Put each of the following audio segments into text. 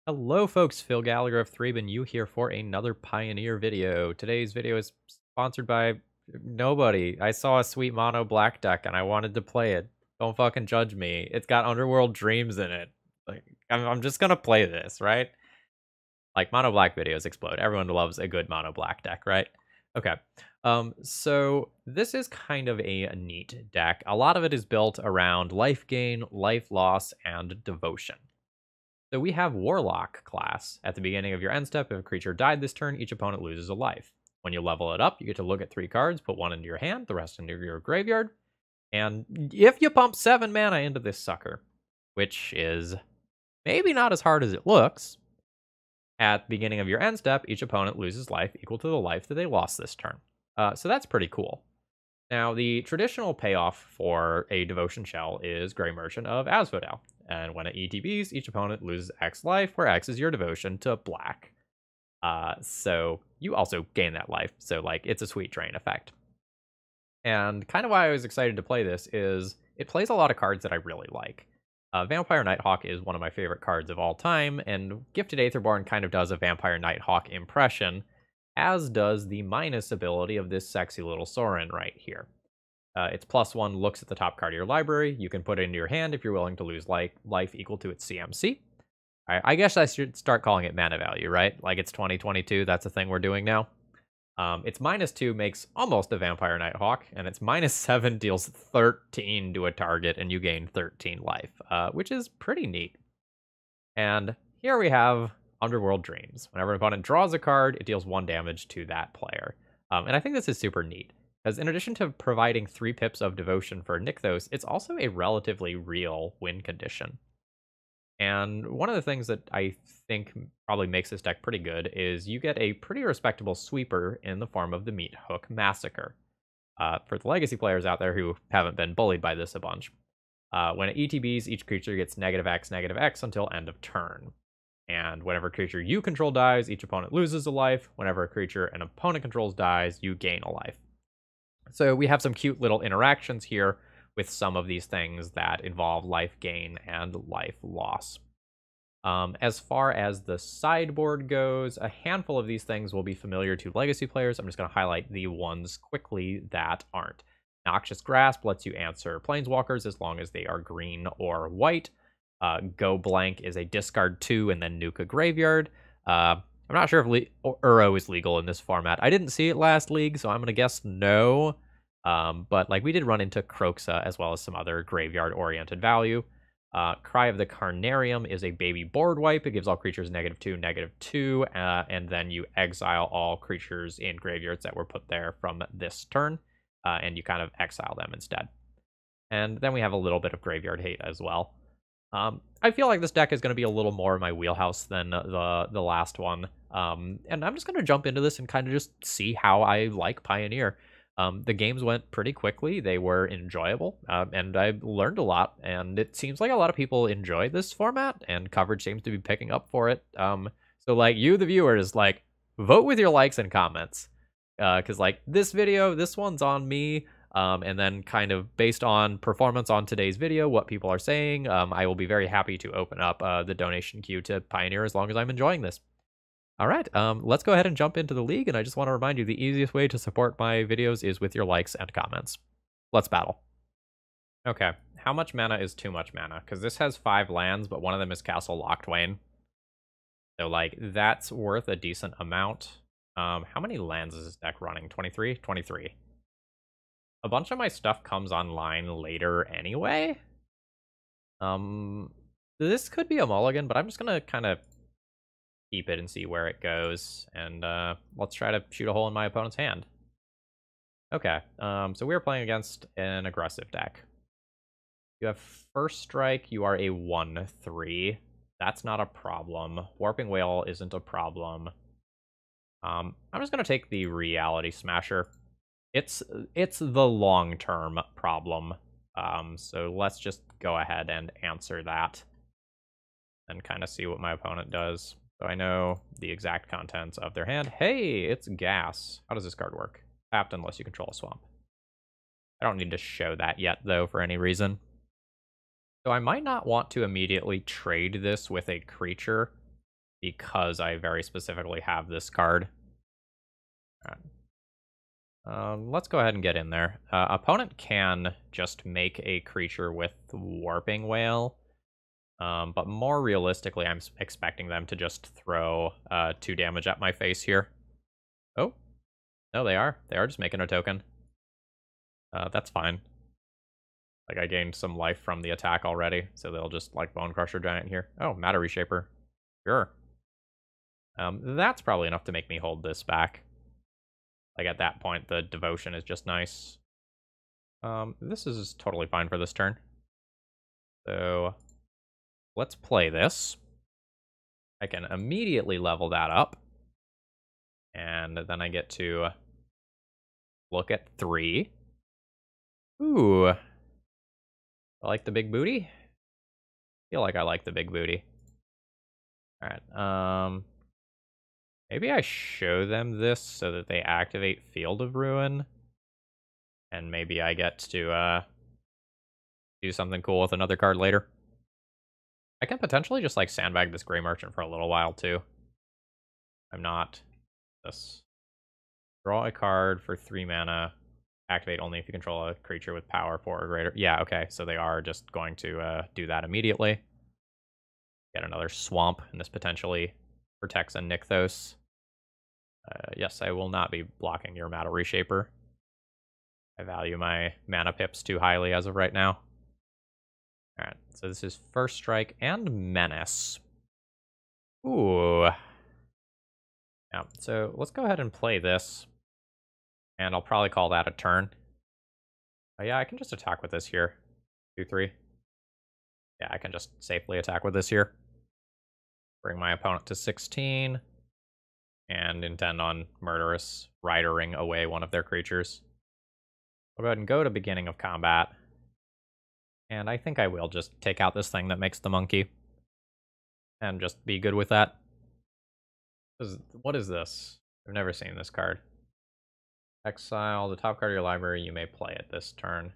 Hello folks, Phil Gallagher of ThrabenU here for another Pioneer video. Today's video is sponsored by nobody. I saw a sweet mono black deck and I wanted to play it. Don't fucking judge me. It's got Underworld Dreams in it. Like, I'm just gonna play this, right? Like, mono black videos explode. Everyone loves a good mono black deck, right? Okay. So this is kind of a neat deck. A lot of it is built around life gain, life loss, and devotion. So we have Warlock class. At the beginning of your end step, if a creature died this turn, each opponent loses a life. When you level it up, you get to look at 3 cards, put 1 into your hand, the rest into your graveyard. And if you pump 7 mana into this sucker, which is maybe not as hard as it looks, at the beginning of your end step, each opponent loses life equal to the life that they lost this turn. So that's pretty cool. Now, the traditional payoff for a Devotion Shell is Grey Merchant of Asphodel. And when it ETBs, each opponent loses X life, where X is your devotion to black. So you also gain that life. So, like, it's a sweet drain effect. And kind of why I was excited to play this is it plays a lot of cards that I really like. Vampire Nighthawk is one of my favorite cards of all time, and Gifted Aetherborn kind of does a Vampire Nighthawk impression, as does the minus ability of this sexy little Sorin right here. It's +1 looks at the top card of your library. You can put it into your hand if you're willing to lose life equal to its CMC. I guess I should start calling it mana value, right? Like, it's 2022. That's a thing we're doing now. Its -2 makes almost a Vampire Nighthawk, and its -7 deals 13 to a target, and you gain 13 life, which is pretty neat. And here we have Underworld Dreams. Whenever an opponent draws a card, it deals 1 damage to that player. And I think this is super neat. Because in addition to providing 3 pips of devotion for Nykthos, it's also a relatively real win condition. And one of the things that I think probably makes this deck pretty good is you get a pretty respectable sweeper in the form of the Meat Hook Massacre. For the Legacy players out there who haven't been bullied by this a bunch. When it ETBs, each creature gets -X until end of turn. And whenever a creature you control dies, each opponent loses a life. Whenever a creature an opponent controls dies, you gain a life. So we have some cute little interactions here with some of these things that involve life gain and life loss. As far as the sideboard goes, a handful of these things will be familiar to Legacy players. I'm just going to highlight the ones quickly that aren't. Noxious Grasp lets you answer Planeswalkers as long as they are green or white. Go Blank is a discard 2 and then nuke a graveyard. I'm not sure if Uro is legal in this format. I didn't see it last league, so I'm going to guess no. But like, we did run into Croxa as well as some other graveyard-oriented value. Cry of the Carnarium is a baby board wipe. It gives all creatures -2/-2, and then you exile all creatures in graveyards that were put there from this turn, and you kind of exile them instead. And then we have a little bit of graveyard hate as well. I feel like this deck is going to be a little more in my wheelhouse than the last one. And I'm just going to jump into this and kind of just see how I like Pioneer. The games went pretty quickly. They were enjoyable, and I learned a lot. And it seems like a lot of people enjoy this format, and coverage seems to be picking up for it. So, like, you, the viewers, like, vote with your likes and comments. Because, like, this video, this one's on me. And then kind of based on performance on today's video, what people are saying, I will be very happy to open up the donation queue to Pioneer as long as I'm enjoying this. All right, let's go ahead and jump into the league. And I just want to remind you, the easiest way to support my videos is with your likes and comments. Let's battle. Okay, how much mana is too much mana? Because this has 5 lands, but one of them is Castle Locthwain. So, like, that's worth a decent amount. How many lands is this deck running? 23? 23. A bunch of my stuff comes online later anyway. This could be a mulligan, but I'm just gonna kind of keep it and see where it goes. And let's try to shoot a hole in my opponent's hand. Okay, so we're playing against an aggressive deck. You have First Strike, you are a 1/3. That's not a problem. Warping Whale isn't a problem. I'm just gonna take the Reality Smasher. It's the long-term problem. So let's just go ahead and answer that and kind of see what my opponent does. So I know the exact contents of their hand. Hey, it's gas. How does this card work? Tapped unless you control a swamp. I don't need to show that yet, though, for any reason. So I might not want to immediately trade this with a creature. because I very specifically have this card. Let's go ahead and get in there. Opponent can just make a creature with Warping Whale, but more realistically, I'm expecting them to just throw 2 damage at my face here. Oh, no, they are. They are just making a token. That's fine. Like, I gained some life from the attack already, so they'll just, like, Bone Crusher Giant here. Oh, Matter Reshaper. Sure. That's probably enough to make me hold this back. Like, at that point, the Devotion is just nice. This is totally fine for this turn. So, let's play this. I can immediately level that up. And then I get to look at 3. Ooh. I like the big booty. Feel like I like the big booty. Alright, maybe I show them this so that they activate Field of Ruin. And maybe I get to do something cool with another card later. I can potentially just, like, sandbag this Grey Merchant for a little while, too. I'm not. This. Draw a card for 3 mana. Activate only if you control a creature with power 4 or greater. Yeah, okay, so they are just going to do that immediately. Get another Swamp, and this potentially protects a Nykthos. Yes, I will not be blocking your Matter Reshaper. I value my mana pips too highly as of right now. Alright, so this is First Strike and Menace. Ooh. Yeah, so let's go ahead and play this. And I'll probably call that a turn. Yeah, I can just attack with this here. 2-3. Yeah, I can just safely attack with this here. Bring my opponent to 16. And intend on Murderous Ridering away one of their creatures. I'll go ahead and go to beginning of combat. And I think I will just take out this thing that makes the monkey. And just be good with that. What is this? I've never seen this card. Exile the top card of your library, you may play it this turn.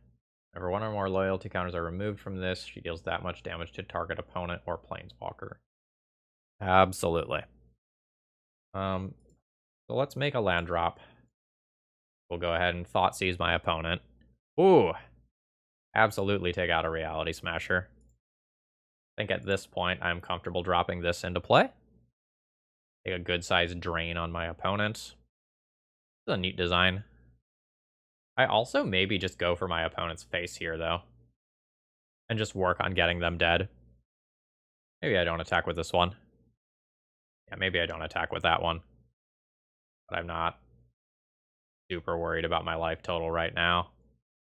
Whenever 1 or more loyalty counters are removed from this, she deals that much damage to target opponent or planeswalker. Absolutely. So let's make a land drop. We'll go ahead and Thought Seize my opponent. Ooh! Absolutely take out a Reality Smasher. I think at this point, I'm comfortable dropping this into play. Take a good-sized drain on my opponent. It's a neat design. I also maybe just go for my opponent's face here, though. And just work on getting them dead. Maybe I don't attack with this one. Yeah, maybe I don't attack with that one. But I'm not super worried about my life total right now.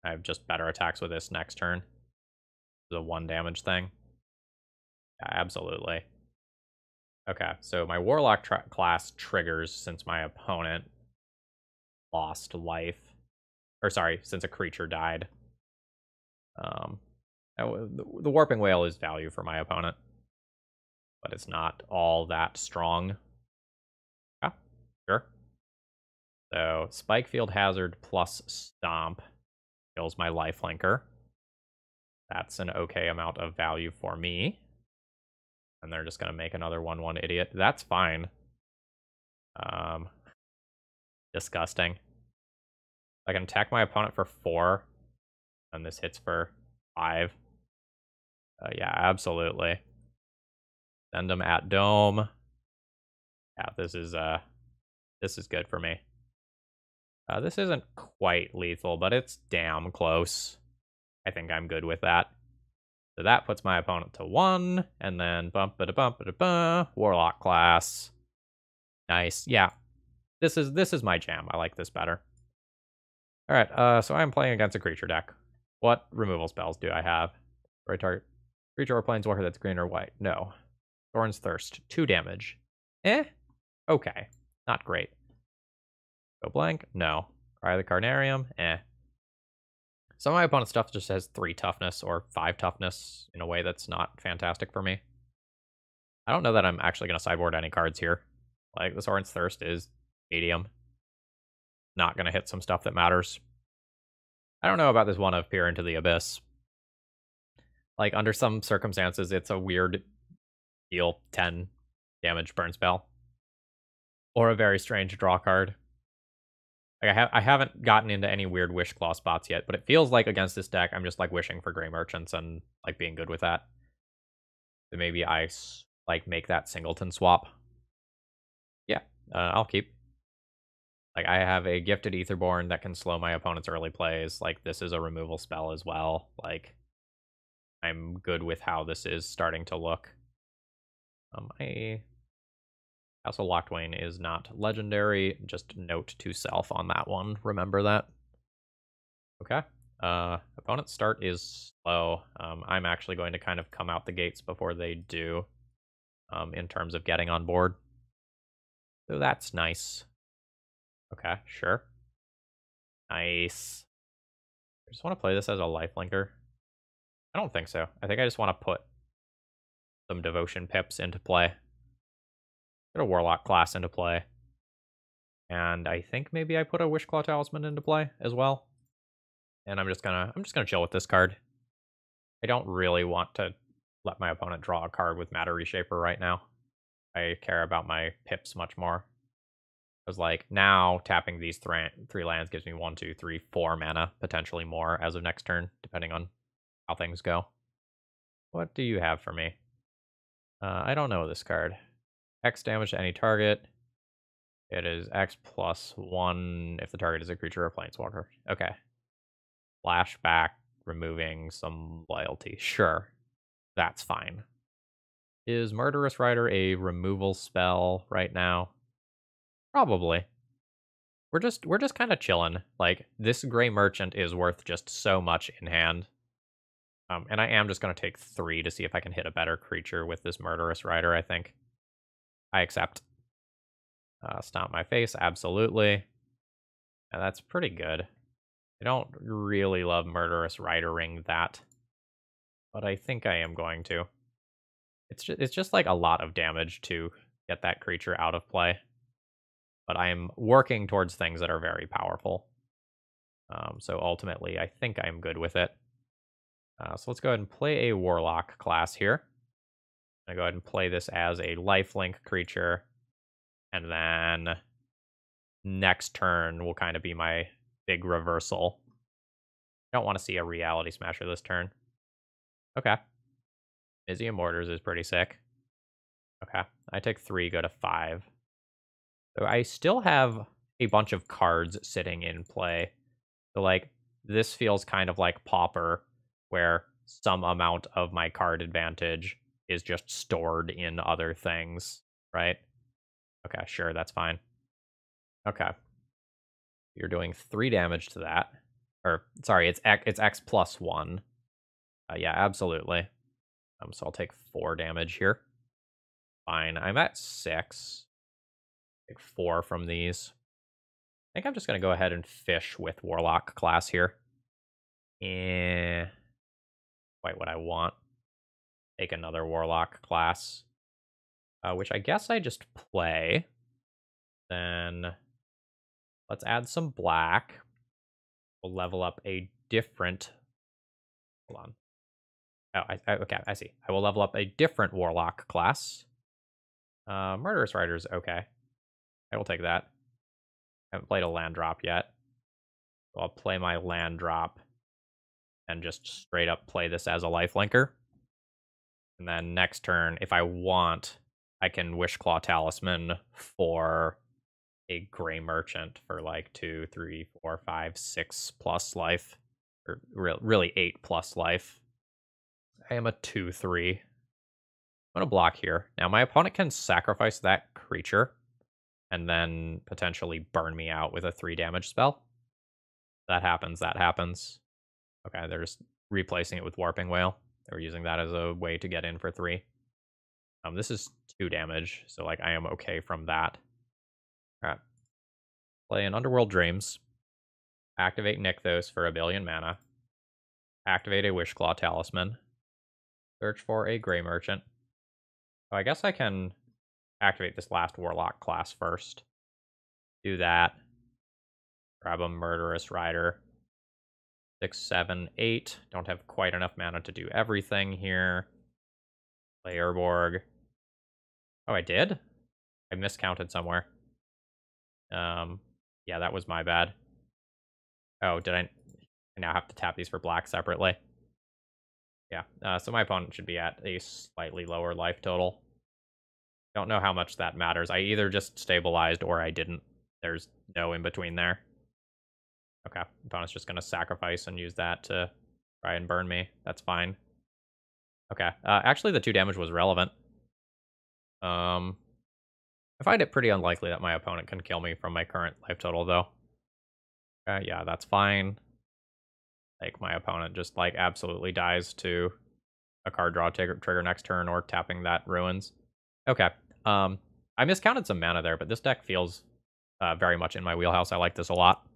I have just better attacks with this next turn. The 1 damage thing. Yeah, absolutely. Okay, so my Warlock class triggers since my opponent lost life. Or sorry, since a creature died. The Warping Whale is value for my opponent. But it's not all that strong. Yeah, sure. So, Spikefield Hazard plus Stomp kills my lifelinker. That's an okay amount of value for me. And they're just going to make another 1/1 idiot. That's fine. Disgusting. I can attack my opponent for 4. And this hits for 5. Yeah, absolutely. Send them at Dome. Yeah, this is good for me. This isn't quite lethal, but it's damn close. I think I'm good with that. So that puts my opponent to 1, and then Warlock class. Nice. Yeah. This is my jam. I like this better. Alright, so I'm playing against a creature deck. What removal spells do I have? Right target. Creature or planeswalker that's green or white. No. Thorn's Thirst. 2 damage. Okay. Not great. Go blank? No. Cry the Carnarium? Some of my opponent's stuff just has 3 toughness or 5 toughness in a way that's not fantastic for me. I don't know that I'm actually going to sideboard any cards here. Like, the Thorn's Thirst is medium. Not going to hit some stuff that matters. I don't know about this one of Peer into the Abyss. Like, under some circumstances, it's a weird deal 10 damage burn spell. Or a very strange draw card. Like I haven't gotten into any weird Wish Claw spots yet, but it feels like against this deck, I'm just like wishing for Gray Merchants and like being good with that. So maybe I like make that singleton swap. Yeah, I'll keep. Like I have a Gifted Etherborn that can slow my opponent's early plays. Like this is a removal spell as well. Like I'm good with how this is starting to look. I also Lockdwayne is not legendary. Just note to self on that one. Remember that. Okay. Opponent's start is slow. I'm actually going to kind of come out the gates before they do, in terms of getting on board. So that's nice. Okay, sure. Nice. I just want to play this as a lifelinker. I don't think so. I think I just want to put some Devotion Pips into play. Put a Warlock class into play. And I think maybe I put a Wishclaw Talisman into play as well. And I'm just gonna chill with this card. I don't really want to let my opponent draw a card with Matter Reshaper right now. I care about my pips much more. Because like now tapping these three lands gives me 1, 2, 3, 4 mana, potentially more as of next turn, depending on how things go. What do you have for me? I don't know this card. X damage to any target. It is X plus 1 if the target is a creature or planeswalker. Okay. Flashback, removing some loyalty. Sure. That's fine. Is Murderous Rider a removal spell right now? Probably. We're just kind of chilling. Like this Gray Merchant is worth just so much in hand. And I am just going to take 3 to see if I can hit a better creature with this Murderous Rider, I think. I accept. Stomp my face, absolutely. And that's pretty good. I don't really love Murderous Ridering that, but I think I am going to. It's just like a lot of damage to get that creature out of play. But I am working towards things that are very powerful. So ultimately, I think I'm good with it. So let's go ahead and play a Warlock class here. I'm going to go ahead and play this as a lifelink creature. And then next turn will kind of be my big reversal. I don't want to see a Reality Smasher this turn. Okay. Mizzy Mortars is pretty sick. Okay. I take 3, go to 5. So I still have a bunch of cards sitting in play. So, like, this feels kind of like Pauper, where some amount of my card advantage is just stored in other things, right? Okay, sure, that's fine. Okay. You're doing 3 damage to that. Or, sorry, it's X plus 1. Yeah, absolutely. So I'll take 4 damage here. Fine, I'm at 6. Take 4 from these. I think I'm just going to go ahead and fish with Warlock class here. Quite what I want. Take another Warlock class. Which I guess I just play. Then let's add some black. We'll level up a different... Hold on. Oh, okay, I see. I will level up a different Warlock class. Murderous Rider's okay. I will take that. I haven't played a land drop yet. So I'll play my land drop and just straight up play this as a lifelinker. And then next turn, if I want, I can Wishclaw Talisman for a Gray Merchant for like 2, 3, 4, 5, 6 plus life. Or really 8 plus life. I am a 2/3. I'm going to block here. Now, my opponent can sacrifice that creature and then potentially burn me out with a 3 damage spell. That happens, that happens. Okay, they're just replacing it with Warping Whale. They were using that as a way to get in for 3. This is 2 damage, so like I am okay from that. Alright. Play an Underworld Dreams. Activate Nykthos for 1 billion mana. Activate a Wishclaw Talisman. Search for a Gray Merchant. So I guess I can activate this last Warlock class first. Do that. Grab a Murderous Rider. 6, 7, 8. Don't have quite enough mana to do everything here. Play Urborg. Oh, I did? I miscounted somewhere. Yeah, that was my bad. Oh, did I now have to tap these for black separately? Yeah, so my opponent should be at a slightly lower life total. Don't know how much that matters. I either just stabilized or I didn't. There's no in between there. Okay, opponent's just gonna sacrifice and use that to try and burn me. That's fine. Okay, actually the 2 damage was relevant. I find it pretty unlikely that my opponent can kill me from my current life total, though. Yeah, that's fine. Like, my opponent just, like, absolutely dies to a card draw trigger next turn or tapping that ruins. Okay, I miscounted some mana there, but this deck feels very much in my wheelhouse. I like this a lot.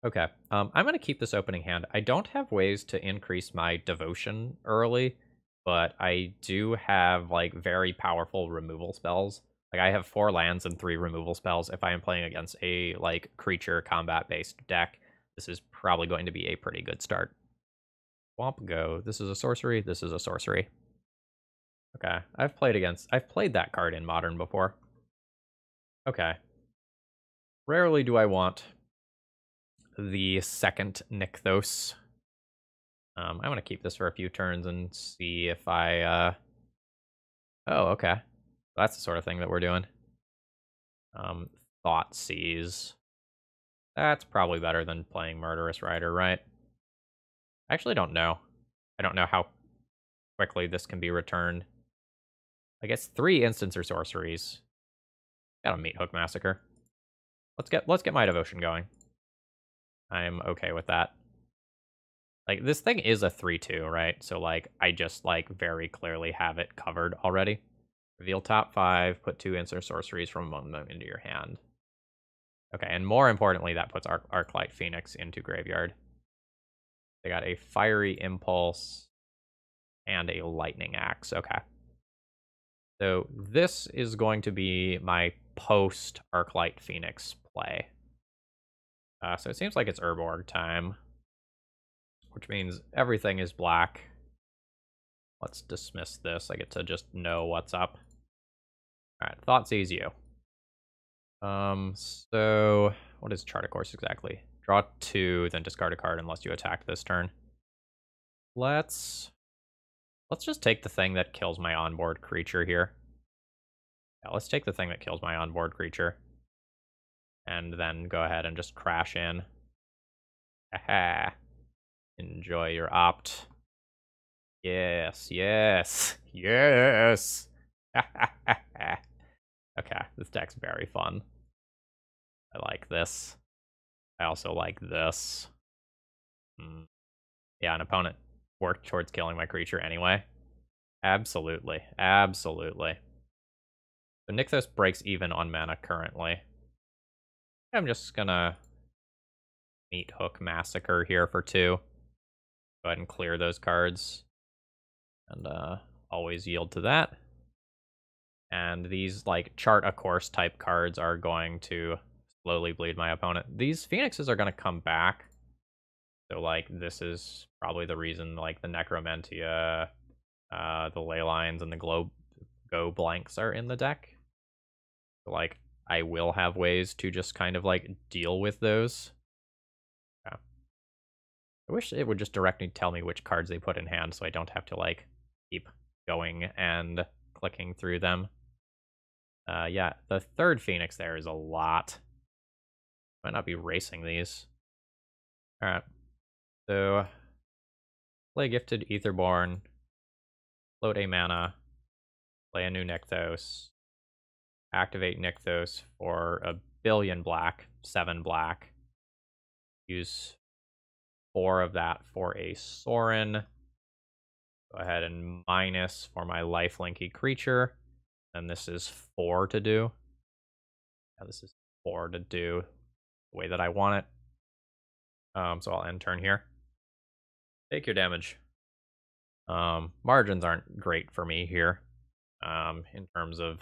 Okay, I'm going to keep this opening hand. I don't have ways to increase my devotion early, but I do have, like, very powerful removal spells. Like, I have 4 lands and 3 removal spells. If I am playing against a, like, creature combat-based deck, this is probably going to be a pretty good start. Swamp Go. This is a sorcery. This is a sorcery. Okay, I've played that card in Modern before. Okay. Rarely do I want the second Nykthos. I'm going to keep this for a few turns and see if I, Oh, okay. That's the sort of thing that we're doing. Thought Seize. That's probably better than playing Murderous Rider, right? I actually don't know. I don't know how quickly this can be returned. I guess 3 instants or sorceries. Got a Meat Hook Massacre. Let's get my devotion going. I'm okay with that. Like, this thing is a 3/2, right? So, like, I just, like, very clearly have it covered already. Reveal top 5, put 2 instant sorceries from among them into your hand. Okay, and more importantly, that puts Arclight Phoenix into graveyard. They got a Fiery Impulse and a Lightning Axe. Okay. So this is going to be my post Arclight Phoenix play. So it seems like it's Urborg time, which means everything is black. Let's dismiss this. I get to just know what's up. All right, Thoughtseize you. So what is Chart a Course exactly? Draw 2, then discard a card unless you attack this turn. Let's just take the thing that kills my onboard creature here. Yeah, let's take the thing that kills my onboard creature. And then go ahead and just crash in. Haha. Enjoy your opt. Yes, yes, yes. Okay, this deck's very fun. I like this. I also like this. Yeah, an opponent worked towards killing my creature anyway. Absolutely, absolutely. So Nykthos breaks even on mana currently. I'm just gonna Meat Hook Massacre here for 2. Go ahead and clear those cards. And always yield to that. And these, like, Chart a Course type cards are going to slowly bleed my opponent. These Phoenixes are going to come back. So, like, this is probably the reason, like, the Necromentia, the Ley Lines, and the Go Blanks are in the deck. So, like, I will have ways to just kind of, like, deal with those. Yeah. I wish it would just directly tell me which cards they put in hand so I don't have to, like, keep going and clicking through them. Yeah, the 3rd Phoenix there is a lot. Might not be racing these. Alright. So, play Gifted Aetherborn, load a mana, play a new Nykthos, activate Nykthos for 1,000,000,000 black, 7 black. Use 4 of that for a Sorin. Go ahead and minus for my lifelinky creature. And this is 4 to do. Yeah, this is 4 to do the way that I want it. So I'll end turn here. Take your damage. Margins aren't great for me here. In terms of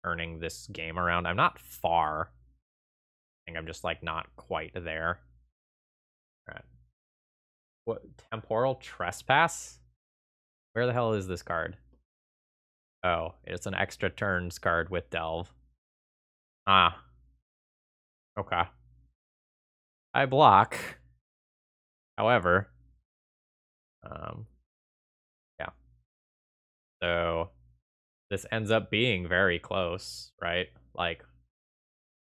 turning this game around. I'm not far. I think I'm just, like, not quite there. Alright. What? Temporal Trespass? Where the hell is this card? Oh, it's an extra turns card with Delve. Ah, okay. I block. However, um, yeah. So this ends up being very close, right? Like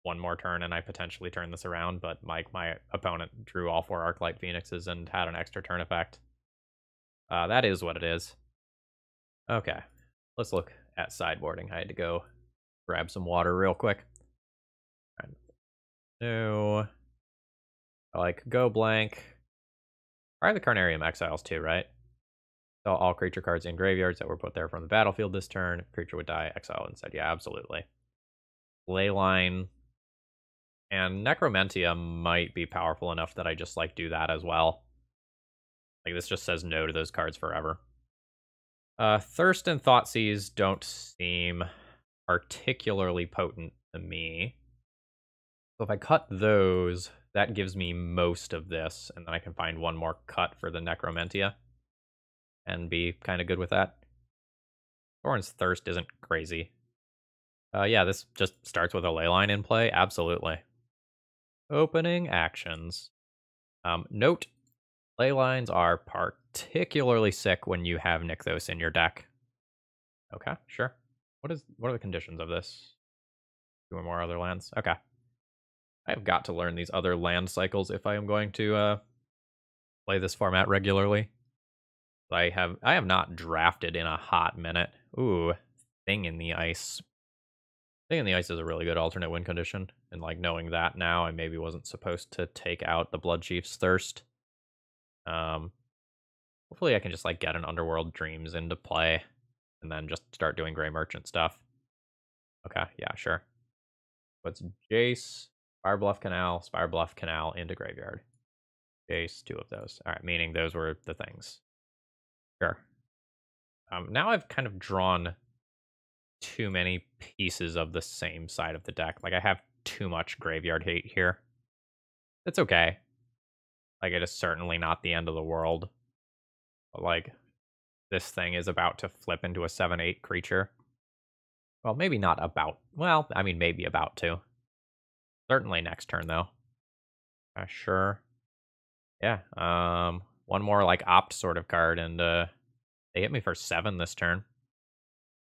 one more turn and I potentially turn this around, but my opponent drew all 4 Arclight Phoenixes and had an extra turn effect. That is what it is. Okay, let's look at sideboarding. I had to go grab some water real quick. No, I like go blank. Probably the Carnarium Exiles too, right? So all creature cards in graveyards that were put there from the battlefield this turn. If creature would die, exile instead. Yeah, absolutely. Leyline and Necromentia might be powerful enough that I just like do that as well. Like this just says no to those cards forever. Thirst and Thoughtseize don't seem particularly potent to me. So if I cut those, that gives me most of this, and then I can find one more cut for the Necromentia and be kind of good with that. Thorin's Thirst isn't crazy. Yeah, this just starts with a Leyline in play. Absolutely. Opening actions. Note, Leylines are particularly sick when you have Nykthos in your deck. Okay, sure. What are the conditions of this? 2 or more other lands. Okay. I've got to learn these other land cycles if I am going to play this format regularly. I have not drafted in a hot minute. Ooh, Thing in the Ice. Thing in the Ice is a really good alternate win condition, and like knowing that now, I maybe wasn't supposed to take out the Blood Chief's Thirst. Hopefully I can just like get an Underworld Dreams into play, and then just start doing Grey Merchant stuff. Okay, yeah, sure. What's Jace, Spirebluff Canal into graveyard. Jace, 2 of those. All right, meaning those were the things. Sure. Now I've kind of drawn too many pieces of the same side of the deck. Like I have too much graveyard hate here. It's okay. Like it is certainly not the end of the world. But like this thing is about to flip into a 7/8 creature. Well, maybe not about. Well, I mean maybe about to. Certainly next turn though. Sure. Yeah. One more like opt sort of card, and they hit me for 7 this turn.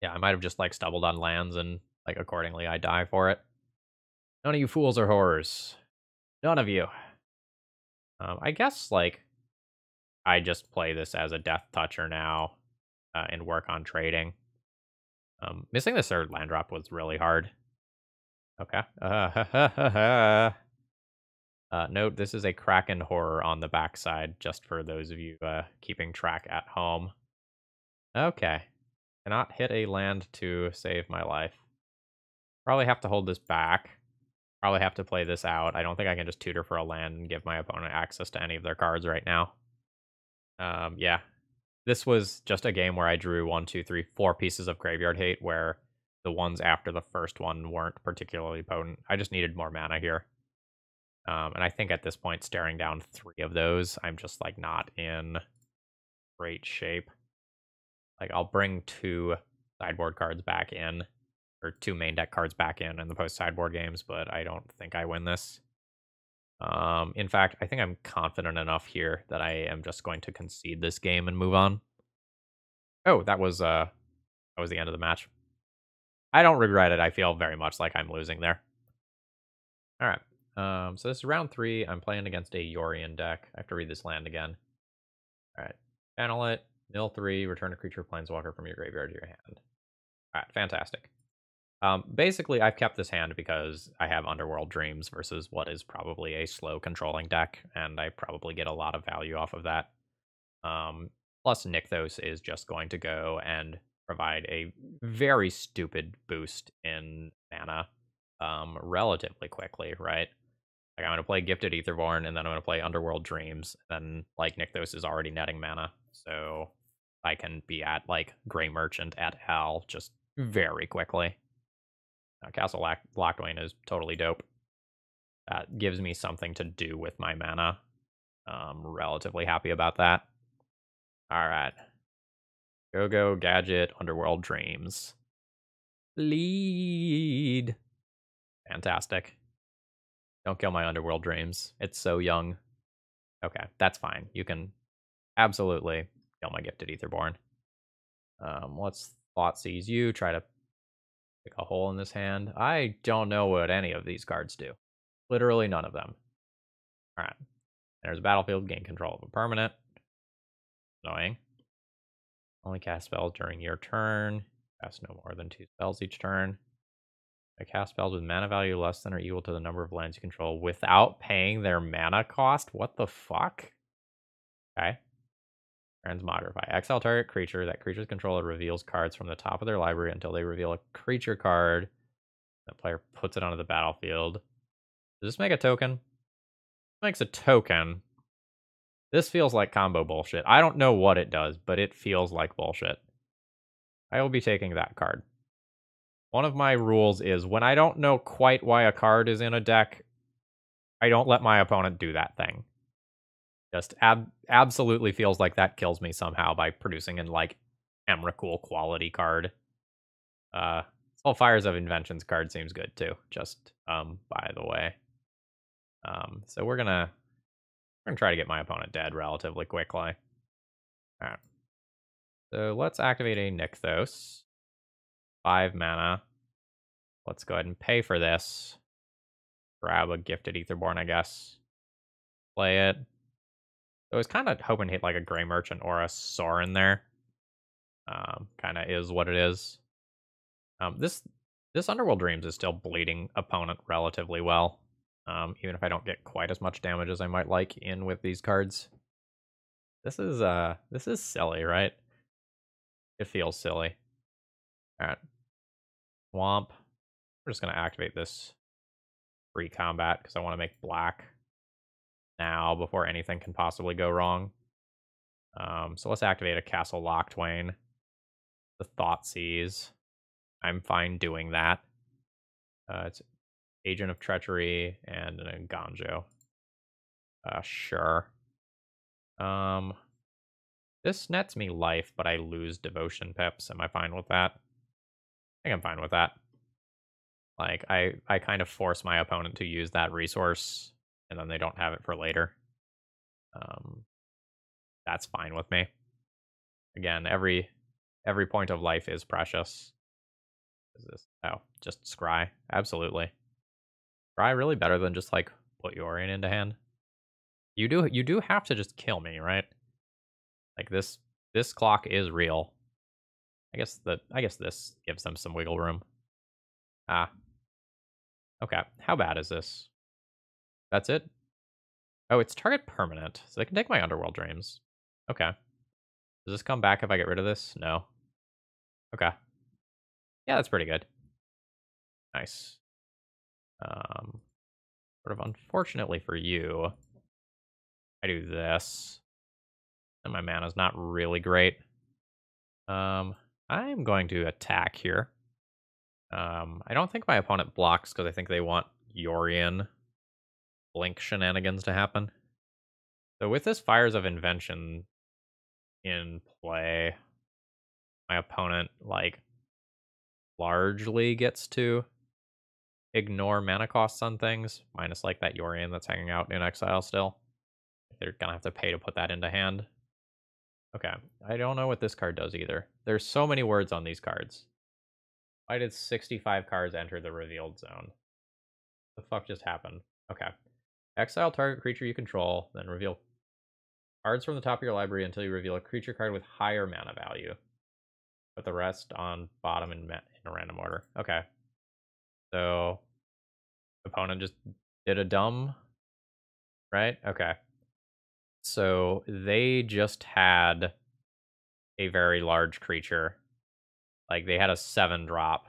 Yeah, I might have just like stumbled on lands, and like accordingly I die for it. None of you fools are horrors. None of you. I guess like I just play this as a Death Toucher now, and work on trading. Missing the 3rd land drop was really hard. Okay. Note, this is a Kraken horror on the backside, just for those of you keeping track at home. Okay. Cannot hit a land to save my life. Probably have to hold this back. Probably have to play this out. I don't think I can just tutor for a land and give my opponent access to any of their cards right now. Yeah. This was just a game where I drew 1, 2, 3, 4 pieces of graveyard hate, where the ones after the first one weren't particularly potent. I just needed more mana here. And I think at this point, staring down 3 of those, I'm just like not in great shape. Like I'll bring 2 sideboard cards back in, or 2 main deck cards back in the post sideboard games, but I don't think I win this. In fact, I think I'm confident enough here that I am just going to concede this game and move on. Oh, that was the end of the match. I don't regret it. I feel very much like I'm losing there. All right. So this is round 3. I'm playing against a Yorion deck. I have to read this land again. All right. Channel it. Mill 3. Return a creature planeswalker from your graveyard to your hand. All right. Fantastic. Basically, I've kept this hand because I have Underworld Dreams versus what is probably a slow controlling deck, and I probably get a lot of value off of that. Plus, Nykthos is just going to go and provide a very stupid boost in mana relatively quickly, right? Like, I'm going to play Gifted Aetherborn, and then I'm going to play Underworld Dreams, and, like, Nykthos is already netting mana, so I can be at, like, Grey Merchant at Hell just very quickly. Castle Lockdwayne is totally dope. That gives me something to do with my mana. Relatively happy about that. All right. Go, Gadget, Underworld Dreams. Lead. Fantastic. Don't kill my Underworld Dreams. It's so young. Okay, that's fine. You can absolutely kill my Gifted Etherborn. Let's Thought Seize you. Try to pick a hole in this hand. I don't know what any of these cards do. Literally none of them. Alright. There's a battlefield. Gain control of a permanent. Annoying. Only cast spells during your turn. Cast no more than 2 spells each turn. I cast spells with mana value less than or equal to the number of lands you control without paying their mana cost? What the fuck? Okay. Transmogrify. Exile target creature. That creature's controller reveals cards from the top of their library until they reveal a creature card. The player puts it onto the battlefield. Does this make a token? Makes a token. This feels like combo bullshit. I don't know what it does, but it feels like bullshit. I will be taking that card. One of my rules is when I don't know quite why a card is in a deck, I don't let my opponent do that thing. Just absolutely feels like that kills me somehow by producing an, like, Emrakul quality card. All Fires of Inventions card seems good too, just by the way. So we're gonna try to get my opponent dead relatively quickly. Alright. So let's activate a Nykthos. 5 mana. Let's go ahead and pay for this. Grab a Gifted Etherborn, I guess. Play it. I was kind of hoping to hit like a Grey Merchant or a Sorin there. Kind of is what it is. This Underworld Dreams is still bleeding opponent relatively well. Even if I don't get quite as much damage as I might like in with these cards. This is silly, right? It feels silly. Alright. Swamp. We're just gonna activate this free combat because I want to make black now before anything can possibly go wrong. So let's activate a Castle Locktwain. The Thoughtseize. I'm fine doing that. It's Agent of Treachery and an Ganjo. Sure. This nets me life, but I lose Devotion Pips. Am I fine with that? I think I'm fine with that. Like, I kind of force my opponent to use that resource, and then they don't have it for later. That's fine with me. Again, every point of life is precious. What is this? Oh, just Scry. Absolutely. Scry really better than just, like, put Yorion into hand. You do have to just kill me, right? Like, this clock is real. I guess this gives them some wiggle room. Ah. Okay. How bad is this? That's it? Oh, it's target permanent, so they can take my Underworld Dreams. Okay. Does this come back if I get rid of this? No. Okay. Yeah, that's pretty good. Nice. Sort of unfortunately for you, I do this. And my mana's not really great. I'm going to attack here. I don't think my opponent blocks because I think they want Yorion Blink shenanigans to happen. So with this Fires of Invention in play, my opponent, like, largely gets to ignore mana costs on things, minus, like, that Yorion that's hanging out in exile still. They're gonna have to pay to put that into hand. Okay, I don't know what this card does either. There's so many words on these cards. Why did 65 cards enter the revealed zone? The fuck just happened? Okay. Exile target creature you control, then reveal cards from the top of your library until you reveal a creature card with higher mana value. Put the rest on bottom in a random order. Okay. So, opponent just did a dumb, right? Okay. So, they just had a very large creature. Like, they had a 7-drop,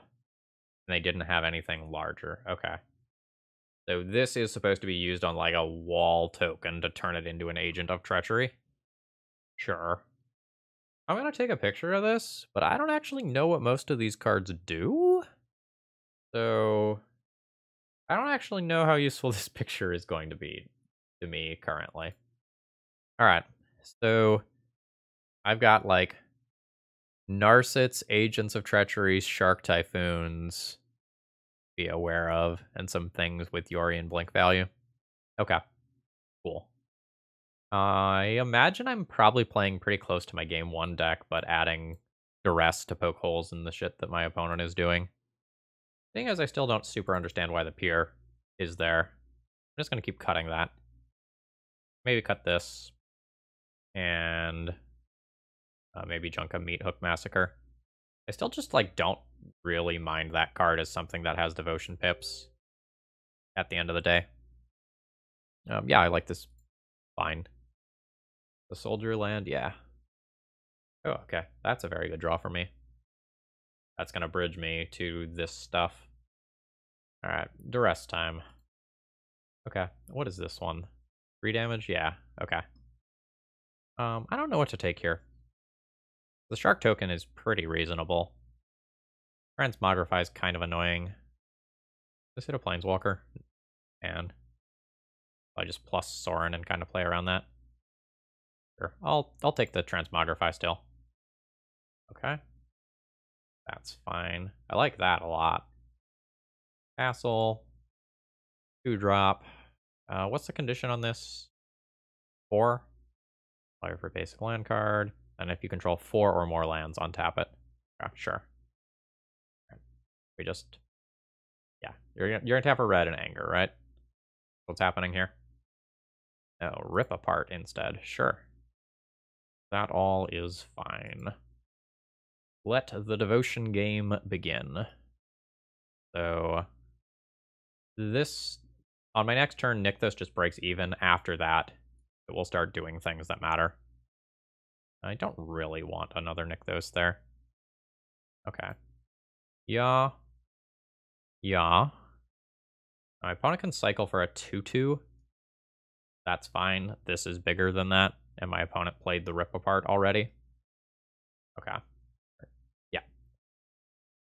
and they didn't have anything larger. Okay. So this is supposed to be used on, like, a wall token to turn it into an Agent of Treachery. Sure. I'm going to take a picture of this, but I don't actually know what most of these cards do. So I don't actually know how useful this picture is going to be to me currently. All right. So I've got, like, Narsets, Agents of Treachery, Shark Typhoons. Be aware of, and some things with Yori and Blink value. Okay, cool. I imagine I'm probably playing pretty close to my game 1 deck, but adding Duress to poke holes in the shit that my opponent is doing. Thing is, I still don't super understand why the Pier is there. I'm just going to keep cutting that. Maybe cut this. And maybe Junka Meat Hook Massacre. I still just, like, don't really mind that card as something that has Devotion pips at the end of the day. Yeah, I like this fine. The Soldier Land, yeah. Oh, okay. That's a very good draw for me. That's going to bridge me to this stuff. Alright, Duress time. Okay, what is this one? 3 damage? Yeah, okay. I don't know what to take here. The Shark token is pretty reasonable. Transmogrify is kind of annoying. Just hit a Planeswalker. And I just plus Sorin and kind of play around that. Sure, I'll take the Transmogrify still. Okay. That's fine. I like that a lot. Castle. 2-drop. What's the condition on this? 4? Play for basic land card. And if you control 4 or more lands, untap it. Yeah, sure. We just... Yeah, you're gonna tap for red and anger, right? What's happening here? Oh, rip apart instead. Sure. That all is fine. Let the devotion game begin. So... This... On my next turn, Nykthos just breaks even. After that, it will start doing things that matter. I don't really want another Nykthos there. Okay. Yeah. Yeah. My opponent can cycle for a 2/2. That's fine. This is bigger than that, and my opponent played the Rip Apart already. Okay. Yeah.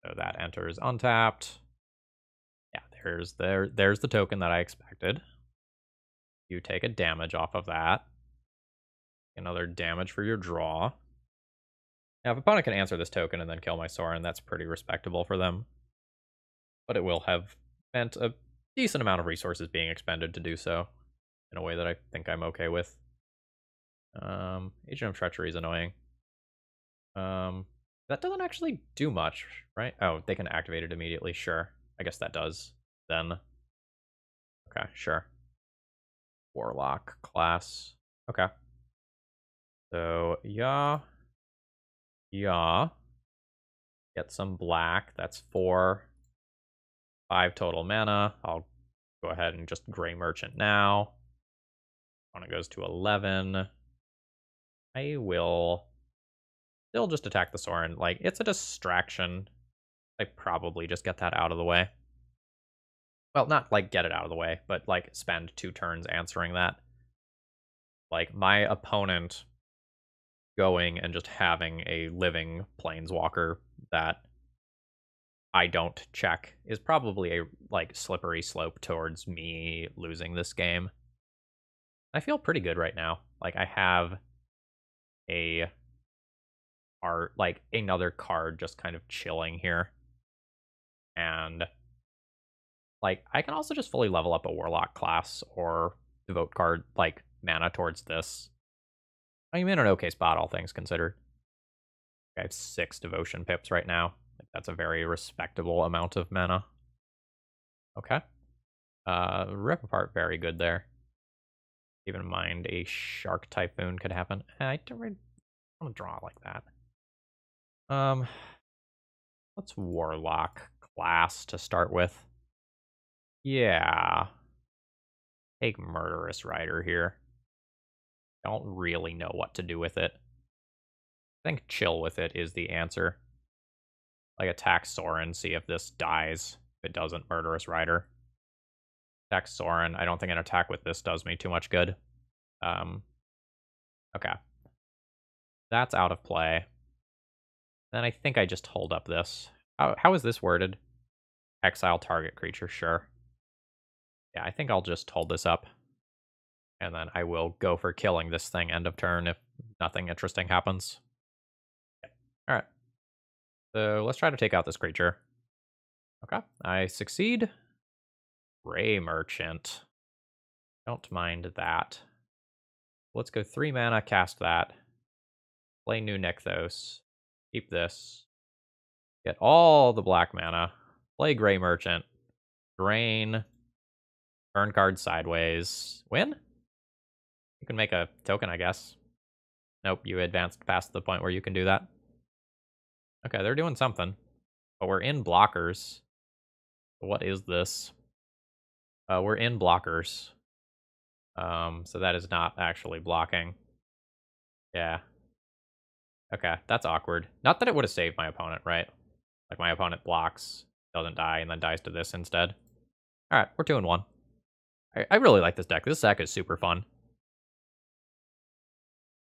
So that enters untapped. Yeah, there's the token that I expected. You take a damage off of that. Another damage for your draw. Now, if opponent can answer this token and then kill my Sorin, that's pretty respectable for them. But it will have meant a decent amount of resources being expended to do so in a way that I think I'm okay with. Agent of Treachery is annoying. That doesn't actually do much, right? Oh, they can activate it immediately. Sure. I guess that does then. Okay, sure. Warlock class. Okay. So, yeah. Yeah. Get some black. That's 4. 5 total mana. I'll go ahead and just Gray Merchant now. When it goes to 11. I will still just attack the Sorin. Like, it's a distraction. I probably just get that out of the way. Well, not, like, get it out of the way, but, like, spend 2 turns answering that. Like, my opponent going and just having a living Planeswalker that I don't check is probably a, like, slippery slope towards me losing this game. I feel pretty good right now. Like, I have a art, like, another card just kind of chilling here. And, like, I can also just fully level up a Warlock class or devote card, like, mana towards this. I'm in an okay spot, all things considered. I have 6 devotion pips right now. Like, that's a very respectable amount of mana. Okay. Rip apart, very good there. Keep in mind a Shark Typhoon could happen. I don't really want to draw like that. Let's Warlock class to start with. Yeah. Take Murderous Rider here. Don't really know what to do with it. I think chill with it is the answer. Like, attack Sorin, see if this dies. If it doesn't, Murderous Rider. Attack Sorin. I don't think an attack with this does me too much good. Okay. That's out of play. Then I think I just hold up this. How is this worded? Exile target creature, sure. Yeah, I think I'll just hold this up. And then I will go for killing this thing end of turn if nothing interesting happens. Yeah. Alright. So let's try to take out this creature. Okay, I succeed. Ray Merchant. Don't mind that. Let's go 3 mana, cast that. Play New Nykthos. Keep this. Get all the black mana. Play Gray Merchant. Drain. Turn card sideways. Win? You can make a token, I guess. Nope, you advanced past the point where you can do that. Okay, they're doing something. But we're in blockers. What is this? We're in blockers. So that is not actually blocking. Yeah. Okay, that's awkward. Not that it would have saved my opponent, right? Like, my opponent blocks, doesn't die, and then dies to this instead. Alright, we're 2-1. I really like this deck. This deck is super fun.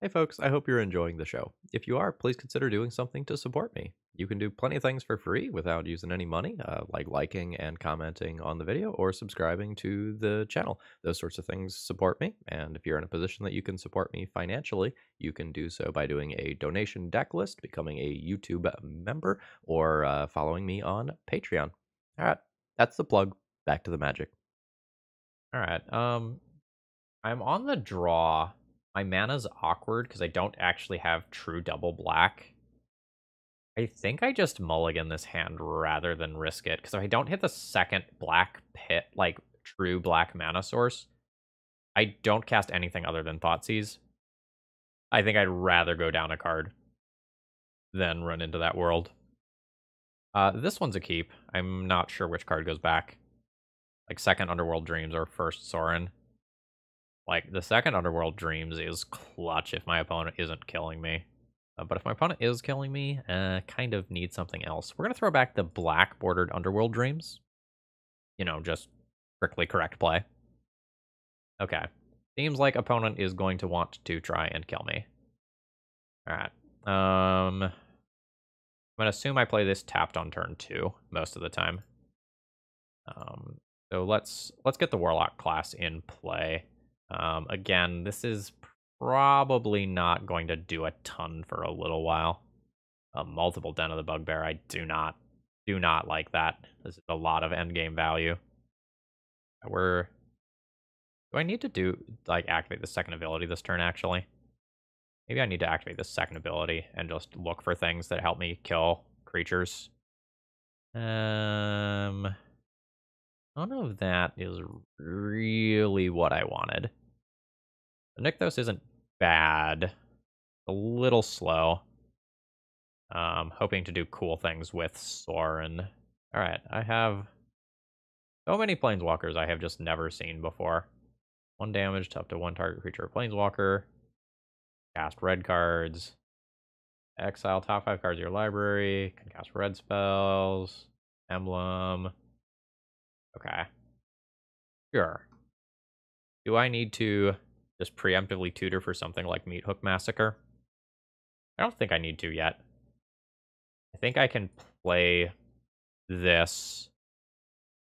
Hey folks, I hope you're enjoying the show. If you are, please consider doing something to support me. You can do plenty of things for free without using any money, like liking and commenting on the video or subscribing to the channel. Those sorts of things support me, and if you're in a position that you can support me financially, you can do so by doing a donation deck list, becoming a YouTube member, or following me on Patreon. Alright, that's the plug. Back to the magic. Alright, I'm on the draw. My mana's awkward because I don't actually have true double black. I think I just mulligan this hand rather than risk it, because if I don't hit the second black pit, like true black mana source, I don't cast anything other than Thoughtseize. I think I'd rather go down a card than run into that world. This one's a keep. I'm not sure which card goes back. Like second Underworld Dreams or first Sorin. Like, the second Underworld Dreams is clutch if my opponent isn't killing me. But if my opponent is killing me, kind of need something else. We're going to throw back the black bordered Underworld Dreams. You know, just strictly correct play. Okay. Seems like opponent is going to want to try and kill me. Alright. I'm going to assume I play this tapped on turn 2 most of the time. So let's get the Warlock class in play. Again, this is probably not going to do a ton for a little while. Multiple Den of the Bugbear, I do not like that. This is a lot of endgame value. Do I need to like activate the second ability this turn, actually? Maybe I need to activate the second ability and just look for things that help me kill creatures. None of that is really what I wanted. The Nykthos isn't bad. A little slow. Hoping to do cool things with Sorin. Alright, I have so many Planeswalkers I have just never seen before. 1 damage to up to 1 target creature or Planeswalker. Cast red cards. Exile top 5 cards of your library. Can cast red spells. Emblem. Okay. Sure. Do I need to just preemptively tutor for something like Meat Hook Massacre? I don't think I need to yet. I think I can play this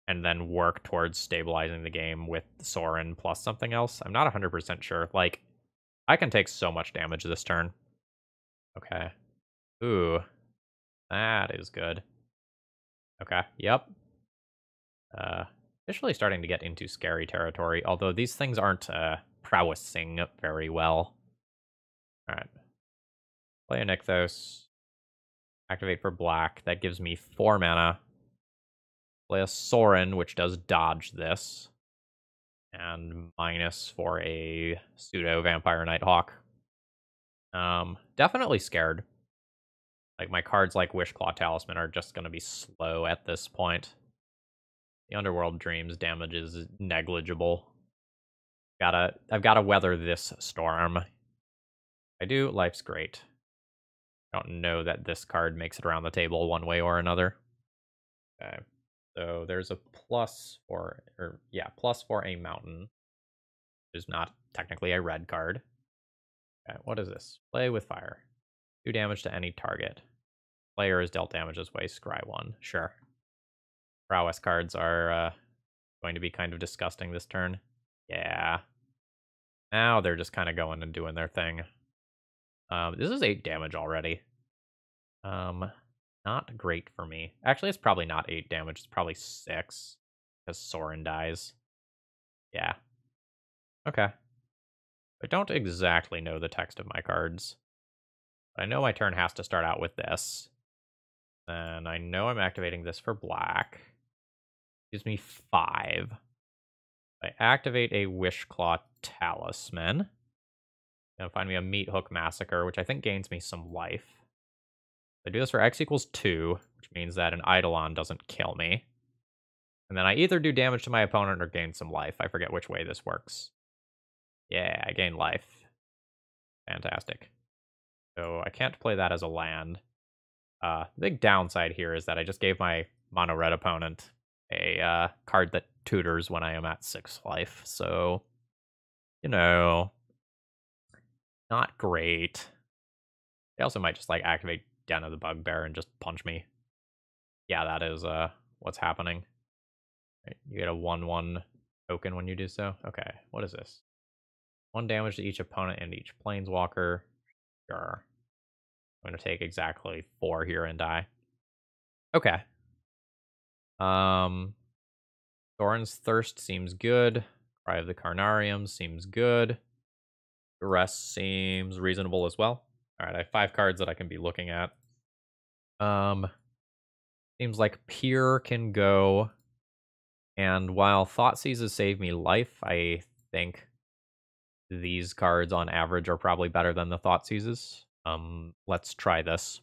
and then work towards stabilizing the game with Sorin plus something else. I'm not 100% sure. Like, I can take so much damage this turn. Okay. Ooh. That is good. Okay. Yep. Officially starting to get into scary territory, although these things aren't prowessing very well. Alright. Play a Nykthos. Activate for black. That gives me 4 mana. Play a Sorin, which does dodge this. And minus for a pseudo Vampire Nighthawk. Definitely scared. Like, my cards like Wishclaw Talisman are just going to be slow at this point. The Underworld Dreams damage is negligible. I've got to weather this storm. I do. Life's great. I don't know that this card makes it around the table one way or another. Okay. So there's a plus for a mountain, which is not technically a red card. Okay, what is this? Play with fire. 2 damage to any target. Player is dealt damage this way, scry 1. Sure. Prowess cards are going to be kind of disgusting this turn. Yeah. Now they're just kind of going and doing their thing. This is 8 damage already. Not great for me. Actually, it's probably not 8 damage. It's probably 6 because Soren dies. Yeah. Okay. I don't exactly know the text of my cards. I know my turn has to start out with this. Then I know I'm activating this for black. Gives me 5. I activate a Wishclaw Talisman. Gonna find me a Meat Hook Massacre, which I think gains me some life. I do this for X equals 2, which means that an Eidolon doesn't kill me. And then I either do damage to my opponent or gain some life. I forget which way this works. Yeah, I gain life. Fantastic. So I can't play that as a land. The big downside here is that I just gave my mono red opponent a card that tutors when I am at 6 life. So, you know, not great. They also might just like activate Den of the Bugbear and just punch me. Yeah, that is what's happening. Right, you get a 1/1 token when you do so. Okay, what is this? 1 damage to each opponent and each planeswalker. Sure. I'm gonna take exactly 4 here and die. Okay. Thorin's Thirst seems good. Cry of the Carnarium seems good. The rest seems reasonable as well. Alright, I have 5 cards that I can be looking at. Seems like Peer can go. And while Thought Seizes save me life, I think these cards on average are probably better than the Thought Seizes. Let's try this.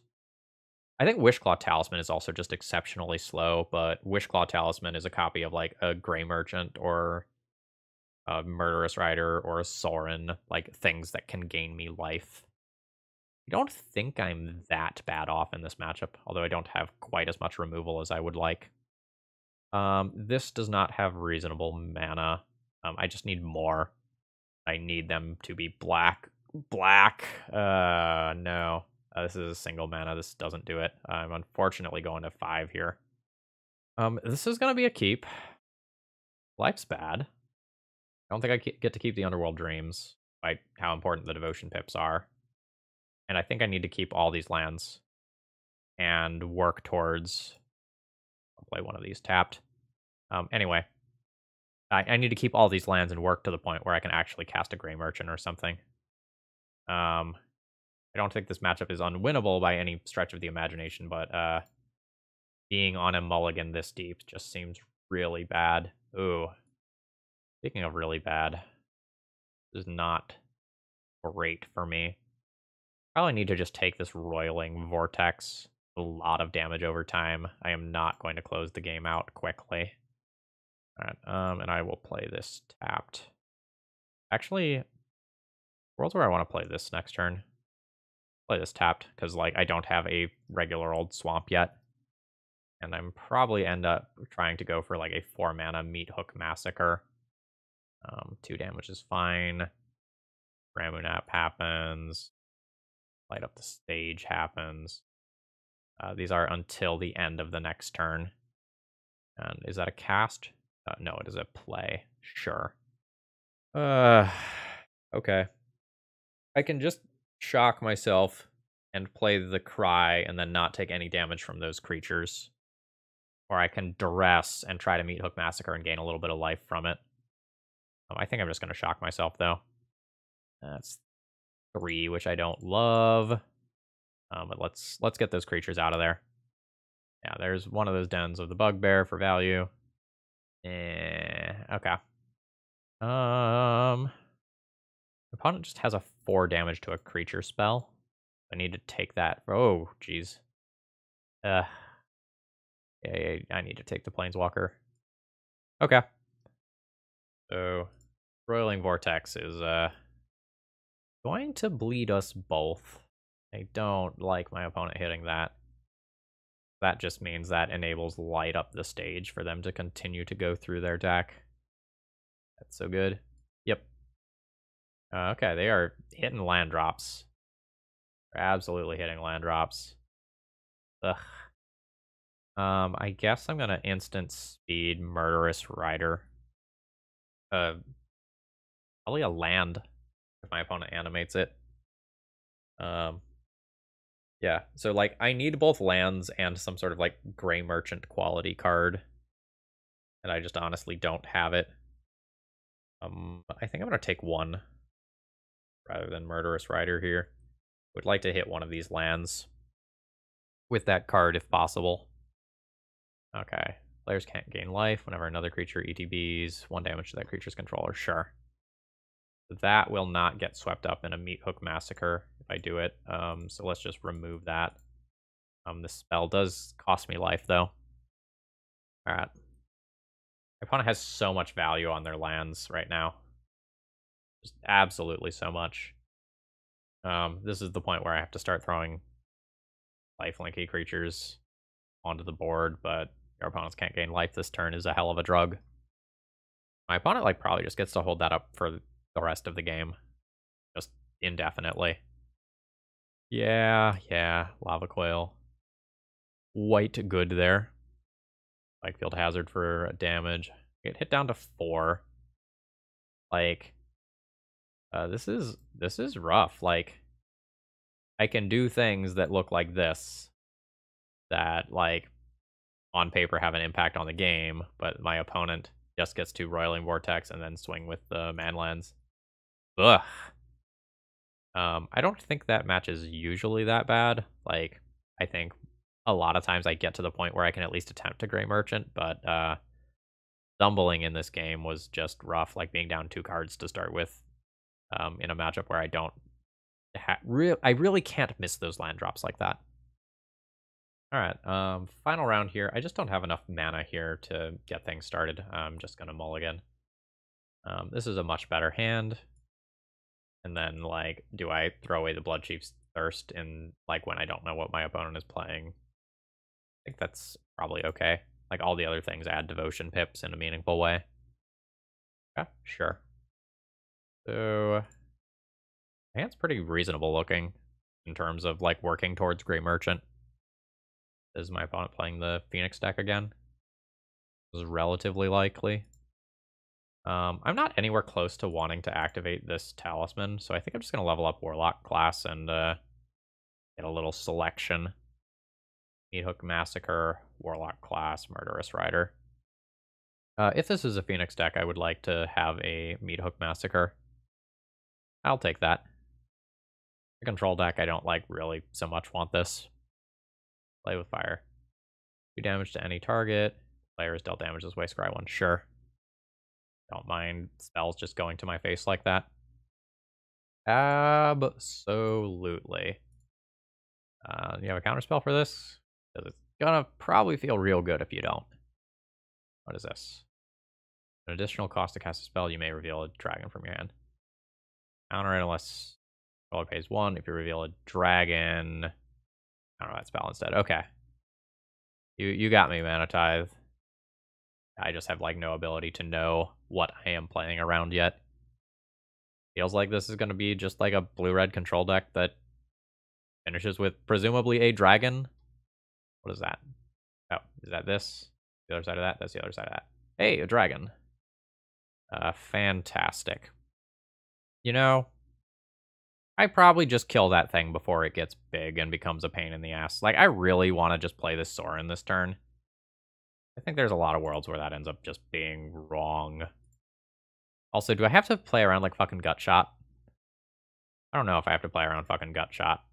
I think Wishclaw Talisman is also just exceptionally slow, but Wishclaw Talisman is a copy of like a Grey Merchant or a Murderous Rider or a Sorin, like things that can gain me life. I don't think I'm that bad off in this matchup, although I don't have quite as much removal as I would like. This does not have reasonable mana. I just need more. I need them to be black. Black. No. This is a single mana. This doesn't do it. I'm unfortunately going to 5 here. This is going to be a keep. Life's bad. I don't think I get to keep the Underworld Dreams, by how important the Devotion Pips are. And I think I need to keep all these lands and work towards... I'll play one of these tapped. Anyway, I need to keep all these lands and work to the point where I can actually cast a Grey Merchant or something. I don't think this matchup is unwinnable by any stretch of the imagination, but being on a mulligan this deep just seems really bad. Ooh. Speaking of really bad, this is not great for me. Probably need to just take this Roiling Vortex. A lot of damage over time. I am not going to close the game out quickly. Alright, and I will play this tapped. Actually, worlds where I want to play this next turn. Play this tapped, because like I don't have a regular old swamp yet. And I'm probably end up trying to go for like a 4 mana Meat Hook Massacre. 2 damage is fine. Ramunap happens. Light up the stage happens. These are until the end of the next turn. And is that a cast? No, it is a play. Sure. Okay. I can just shock myself and play the Cry and then not take any damage from those creatures. Or I can duress and try to Meat Hook Massacre and gain a little bit of life from it. I think I'm just going to shock myself, though. That's 3, which I don't love. But let's get those creatures out of there. Yeah, there's one of those dens of the Bugbear for value. Okay. Opponent just has a 4 damage to a creature spell. I need to take that. Oh, jeez. Yeah, I need to take the Planeswalker. Okay. So, Roiling Vortex is going to bleed us both. I don't like my opponent hitting that. That just means that enables light up the stage for them to continue to go through their deck. That's so good. Yep. Okay, they are hitting land drops. They're absolutely hitting land drops. Ugh. I guess I'm gonna instant speed Murderous Rider. Probably a land if my opponent animates it. Yeah, so, like, I need both lands and some sort of, like, Gray Merchant quality card, and I just honestly don't have it. I think I'm gonna take one rather than Murderous Rider here. Would like to hit one of these lands with that card if possible. Okay. Players can't gain life whenever another creature ETBs 1 damage to that creature's controller. Sure. That will not get swept up in a Meat Hook Massacre if I do it. So let's just remove that. This spell does cost me life, though. Alright. My opponent has so much value on their lands right now. Just absolutely so much. This is the point where I have to start throwing lifelinky creatures onto the board, but your opponents can't gain life this turn is a hell of a drug. My opponent, like, probably just gets to hold that up for the rest of the game. Just indefinitely. Yeah, Lava Coil. White good there. Like, Field Hazard for damage. Get hit down to 4. Like, this is rough. Like, I can do things that look like this that, like, on paper have an impact on the game, but my opponent just gets to Roiling Vortex and then swing with the Manlands. Ugh. I don't think that match is usually that bad. Like, I think a lot of times I get to the point where I can at least attempt to Gray Merchant, but stumbling in this game was just rough, like being down 2 cards to start with in a matchup where I don't I really can't miss those land drops like that. All right, final round here. I just don't have enough mana here to get things started. I'm just going to mulligan. This is a much better hand. And then, like, do I throw away the Bloodchief's Thirst in, like, when I don't know what my opponent is playing? I think that's probably okay. Like, all the other things add Devotion pips in a meaningful way. Yeah, sure. So, my hand's pretty reasonable looking in terms of, like, working towards Gray Merchant. Is my opponent playing the Phoenix deck again? This is relatively likely. I'm not anywhere close to wanting to activate this Talisman, so I think I'm just going to level up Warlock class and get a little selection. Meat Hook Massacre, Warlock class, Murderous Rider. If this is a Phoenix deck, I would like to have a Meat Hook Massacre. I'll take that. The control deck, I don't like really so much want this. Play with fire. 2 damage to any target. Player is dealt damage this way, scry 1. Sure. Don't mind spells just going to my face like that. Absolutely. You have a counterspell for this? Because it's gonna probably feel real good if you don't. What is this? An additional cost to cast a spell, you may reveal a dragon from your hand. Counter it unless controller pays 1. If you reveal a dragon, counter that spell instead. Okay. You got me, Mana Tithe. I just have, like, no ability to know what I am playing around yet. Feels like this is going to be just like a blue-red control deck that finishes with presumably a dragon. What is that? Oh, is that this? The other side of that? That's the other side of that. Hey, a dragon. Fantastic. You know, I probably just kill that thing before it gets big and becomes a pain in the ass. Like, I really want to just play this Sorin this turn. I think there's a lot of worlds where that ends up just being wrong. Also, do I have to play around like fucking Gut Shot? I don't know if I have to play around fucking Gut Shot.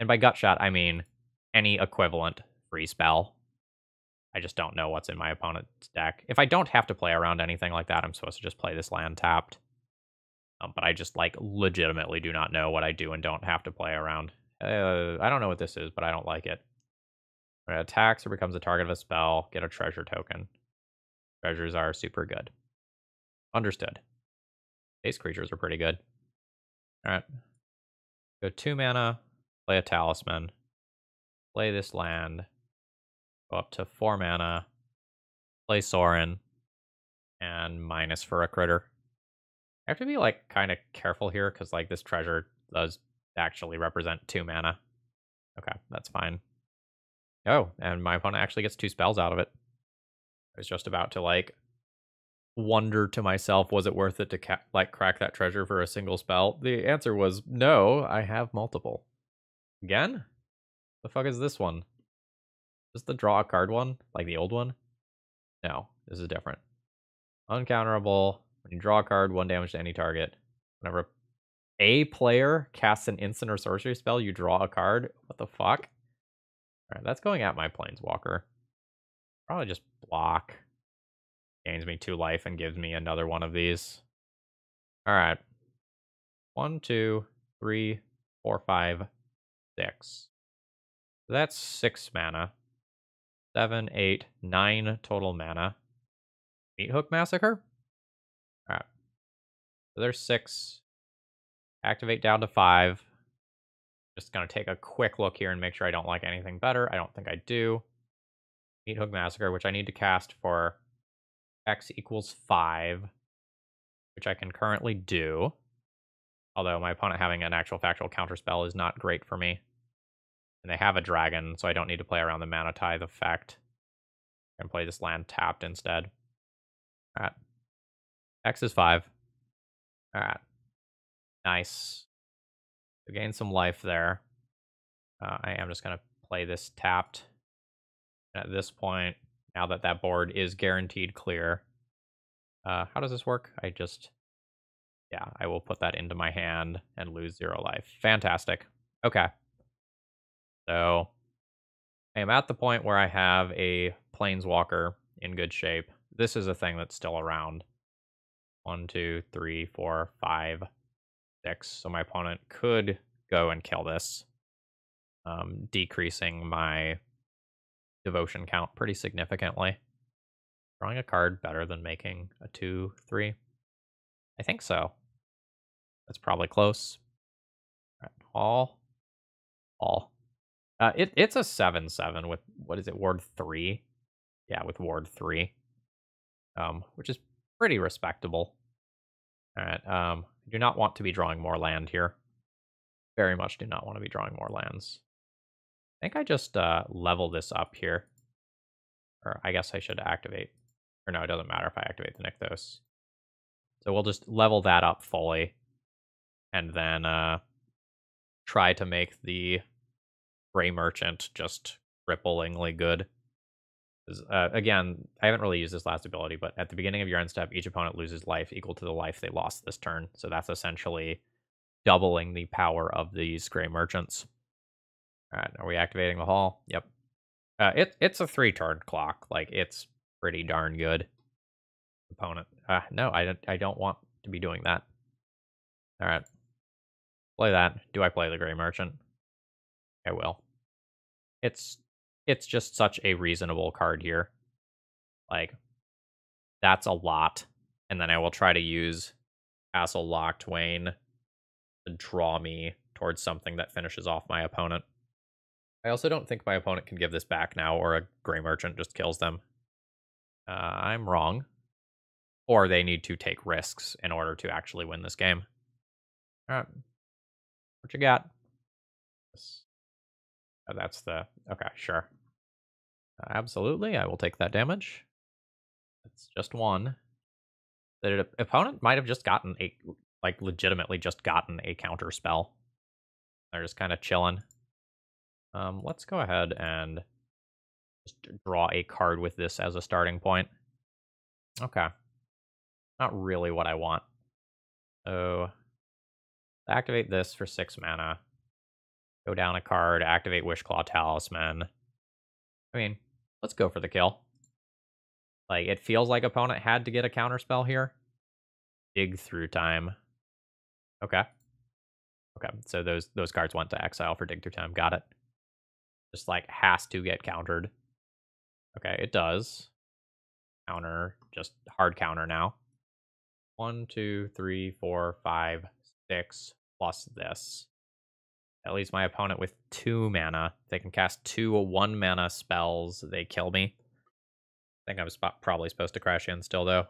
And by Gut Shot, I mean any equivalent free spell. I just don't know what's in my opponent's deck. If I don't have to play around anything like that, I'm supposed to just play this land tapped. But I just, like, legitimately do not know what I do and don't have to play around. I don't know what this is, but I don't like it. When it attacks or becomes a target of a spell, get a treasure token. Treasures are super good. Understood. Base creatures are pretty good. Alright. Go 2 mana, play a Talisman, play this land, go up to 4 mana, play Sorin, and minus for a critter. I have to be, like, kind of careful here, because, like, this treasure does actually represent 2 mana. Okay, that's fine. Oh, and my opponent actually gets 2 spells out of it. I was just about to, like, wonder to myself, was it worth it to, crack that treasure for a single spell? The answer was no, I have multiple. Again? The fuck is this one? Is this the draw a card one? Like the old one? No, this is different. Uncounterable. When you draw a card, 1 damage to any target. Whenever a player casts an instant or sorcery spell, you draw a card. What the fuck? Alright, that's going at my Planeswalker. Probably just block. Gains me 2 life and gives me another one of these. Alright. 1, 2, 3, 4, 5, 6. So that's 6 mana. 7, 8, 9 total mana. Meat Hook Massacre? Alright. So there's 6. Activate down to 5. Just gonna take a quick look here and make sure I don't like anything better. I don't think I do. Meat Hook Massacre, which I need to cast for X equals 5, which I can currently do. Although my opponent having an actual factual counterspell is not great for me. And they have a dragon, so I don't need to play around the Mana Tithe effect. I can play this land tapped instead. Alright. X is 5. Alright. Nice. So gain some life there. I am just going to play this tapped. And at this point, now that that board is guaranteed clear, how does this work? Yeah, I will put that into my hand and lose 0 life. Fantastic. Okay. So I am at the point where I have a Planeswalker in good shape. This is a thing that's still around. 1, 2, 3, 4, 5, 6. So my opponent could go and kill this, decreasing my devotion count pretty significantly. Drawing a card better than making a 2, 3? I think so. That's probably close. All. It's a 7/7 with, what is it, Ward 3? Yeah, with Ward 3. Which is pretty respectable. Alright, do not want to be drawing more land here. Very much do not want to be drawing more lands. I think I just level this up here. Or I guess I should activate. Or no, it doesn't matter if I activate the Nykthos. So we'll just level that up fully. And then try to make the Gray Merchant just cripplingly good. Again, I haven't really used this last ability, but at the beginning of your end step, each opponent loses life equal to the life they lost this turn. So that's essentially doubling the power of these Gray Merchants. All right, are we activating the hall? Yep. It's a 3-turn clock. Like, it's pretty darn good. Opponent. No, I don't want to be doing that. All right. Play that. Do I play the Gray Merchant? I will. It's just such a reasonable card here. Like, that's a lot. And then I will try to use Castle Locked Wayne to draw me towards something that finishes off my opponent. I also don't think my opponent can give this back now, or a Gray Merchant just kills them. I'm wrong. Or they need to take risks in order to actually win this game. Alright. What you got? Oh, that's the... Okay, sure. Absolutely, I will take that damage. It's just 1. The opponent might have just gotten a... Like, legitimately just gotten a counter spell. They're just kind of chilling. Let's go ahead and just draw a card with this as a starting point. Okay. Not really what I want. So, activate this for 6 mana. Go down a card, activate Wishclaw Talisman. I mean, let's go for the kill. Like, it feels like opponent had to get a counterspell here. Dig Through Time. Okay. Okay, so those cards went to exile for Dig Through Time. Got it. Just, like, has to get countered. Okay, it does. Counter, just hard counter now. 1, 2, 3, 4, 5, 6, plus this. That leaves my opponent with 2 mana. They can cast 2 1-mana spells. They kill me. I think I'm probably supposed to crash in still, though.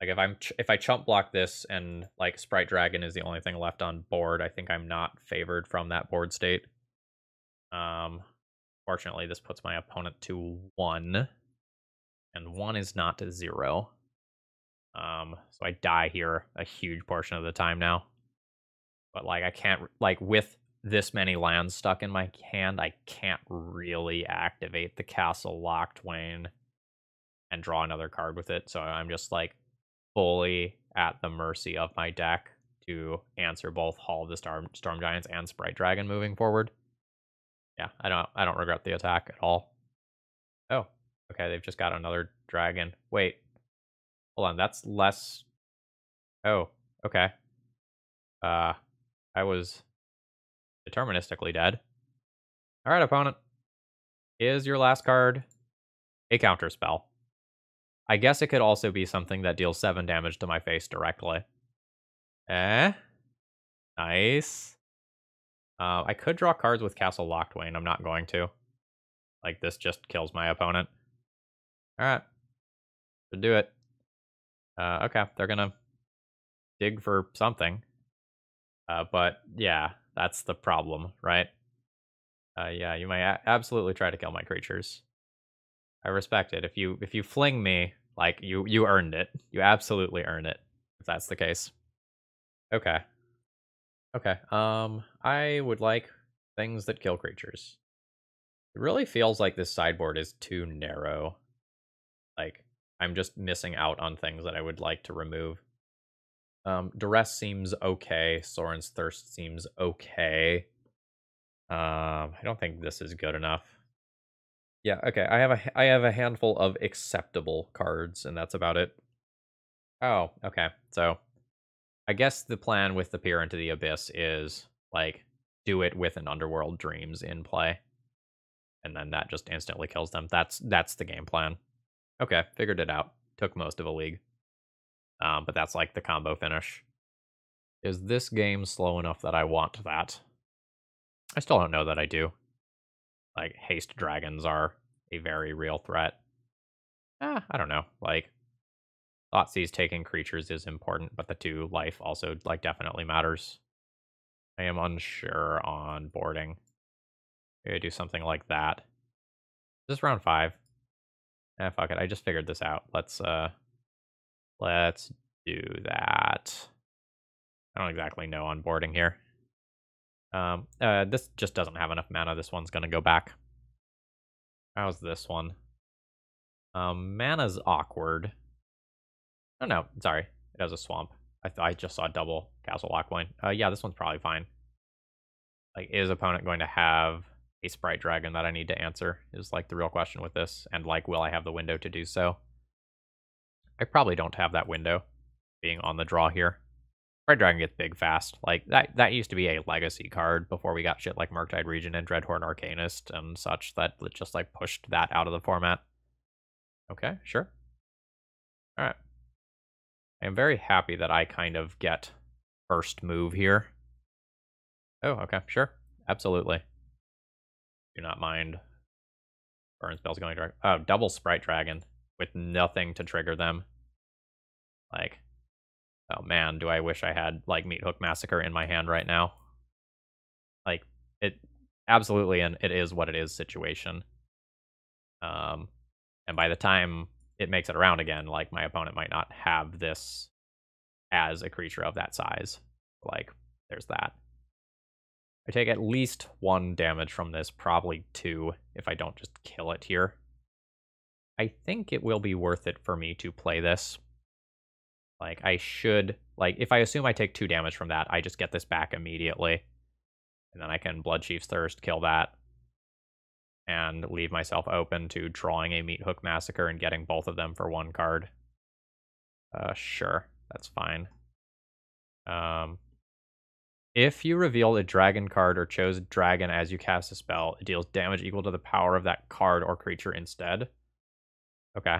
Like, if I chump block this and, like, Sprite Dragon is the only thing left on board, I think I'm not favored from that board state. Fortunately, this puts my opponent to 1. And 1 is not 0. So I die here a huge portion of the time now. But, like, I can't, like, with this many lands stuck in my hand, I can't really activate the Castle Locked and draw another card with it. So I'm just like fully at the mercy of my deck to answer both Hall of the Storm Giants and Sprite Dragon moving forward. Yeah, I don't regret the attack at all. Oh, okay, they've just got another dragon. Wait, hold on, that's less. Oh, okay. I was deterministically dead. All right, opponent. Is your last card a counter spell? I guess it could also be something that deals 7 damage to my face directly. Eh? Nice. I could draw cards with Castle Locked. I'm not going to. Like, this just kills my opponent. Alright. Should do it. Okay, they're gonna dig for something. But, yeah, that's the problem, right? Yeah, you may absolutely try to kill my creatures. I respect it. If you fling me, like, you earned it. You absolutely earned it, if that's the case. Okay. Okay, I would like things that kill creatures. It really feels like this sideboard is too narrow. Like, I'm just missing out on things that I would like to remove. Duress seems okay. Sorin's Thirst seems okay. I don't think this is good enough. Yeah, okay. I have a handful of acceptable cards, and that's about it. Oh, okay. So I guess the plan with the Peer into the Abyss is like do it with an Underworld Dreams in play. And then that just instantly kills them. That's the game plan. Okay, figured it out. Took most of a league. But that's like the combo finish. Is this game slow enough that I want that? I still don't know that I do. Like, haste dragons are a very real threat. I don't know. Like, Thoughtseize taking creatures is important, but the 2 life also, like, definitely matters. I am unsure on boarding. Maybe do something like that. Is this round 5? Fuck it. I just figured this out. Let's do that. I don't exactly know on boarding here. This just doesn't have enough mana. This one's gonna go back. How's this one? Mana's awkward. Oh no, sorry. It has a swamp. I just saw double Castle Lockwood. Yeah, this one's probably fine. Like, is opponent going to have a Sprite Dragon that I need to answer? Is like the real question with this. And like, will I have the window to do so? I probably don't have that window being on the draw here. Sprite Dragon gets big fast. Like, that used to be a legacy card before we got shit like Murktide Region and Dreadhorn Arcanist and such that just like pushed that out of the format. Okay, sure. Alright. I am very happy that I kind of get first move here. Oh, okay, sure. Absolutely. Do not mind burn spells going direct. Oh, double Sprite Dragon with nothing to trigger them. Like, oh man, do I wish I had, like, Meat Hook Massacre in my hand right now. Like, it absolutely, and it is what it is situation. And by the time it makes it around again, like, my opponent might not have this as a creature of that size. Like, there's that. I take at least 1 damage from this, probably 2, if I don't just kill it here. I think it will be worth it for me to play this. Like, I should, like, if I assume I take 2 damage from that, I just get this back immediately. And then I can Bloodchief's Thirst, kill that, and leave myself open to drawing a Meat Hook Massacre and getting both of them for 1 card. Sure, that's fine. If you reveal a dragon card or chose dragon as you cast a spell, it deals damage equal to the power of that card or creature instead. Okay.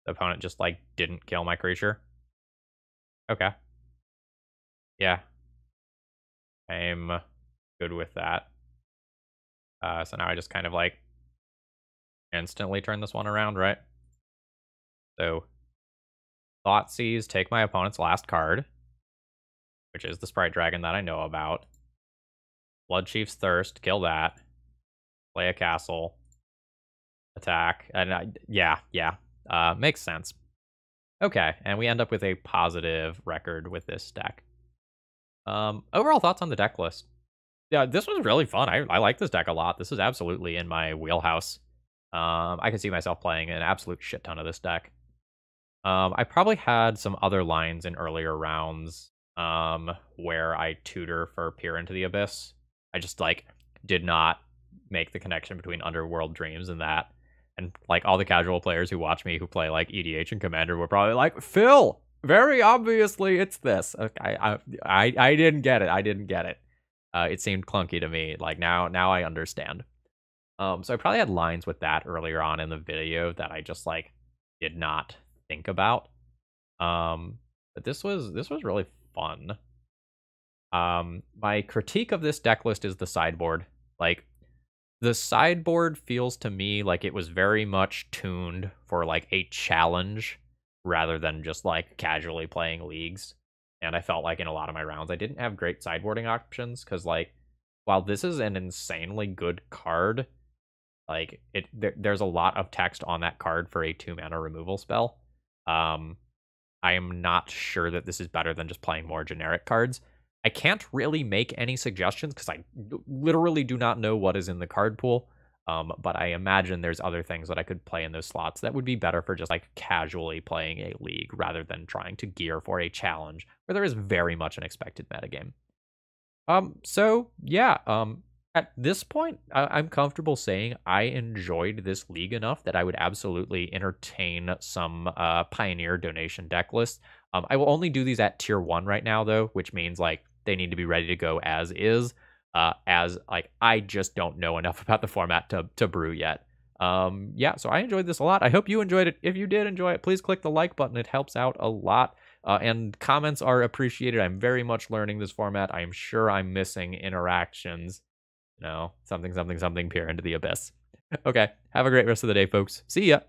The opponent just, like, didn't kill my creature. Okay. Yeah. I'm good with that. So now I just kind of, like, instantly turn this one around, right? So, Thoughtseize, take my opponent's last card, which is the Sprite Dragon that I know about. Bloodchief's Thirst, kill that. Play a castle. Attack. And yeah. Makes sense. Okay, and we end up with a positive record with this deck. Overall thoughts on the deck list? Yeah, this was really fun. I like this deck a lot. This is absolutely in my wheelhouse. I can see myself playing an absolute shit ton of this deck. I probably had some other lines in earlier rounds where I tutor for Peer into the Abyss. I just like did not make the connection between Underworld Dreams and that. And like all the casual players who watch me who play like EDH and Commander were probably like, Phil, very obviously it's this. Okay, I didn't get it. I didn't get it. It seemed clunky to me. Like now I understand. So I probably had lines with that earlier on in the video that I just like did not think about. But this was really fun. My critique of this deck list is the sideboard. Like the sideboard feels to me like it was very much tuned for like a challenge rather than just like casually playing leagues. And I felt like in a lot of my rounds I didn't have great sideboarding options because like while this is an insanely good card, like there's a lot of text on that card for a 2-mana removal spell. I am not sure that this is better than just playing more generic cards. I can't really make any suggestions because I literally do not know what is in the card pool. But I imagine there's other things that I could play in those slots that would be better for just like casually playing a league rather than trying to gear for a challenge where there is very much an expected metagame. So yeah, at this point, I'm comfortable saying I enjoyed this league enough that I would absolutely entertain some Pioneer donation deck lists. I will only do these at tier 1 right now, though, which means like they need to be ready to go as is. As like I just don't know enough about the format to brew yet. Yeah, so I enjoyed this a lot. I hope you enjoyed it. If you did enjoy it, please click the like button. It helps out a lot. And comments are appreciated. I'm very much learning this format. I'm sure I'm missing interactions. No, something, something, something, peer into the abyss. Okay, have a great rest of the day, folks. See ya.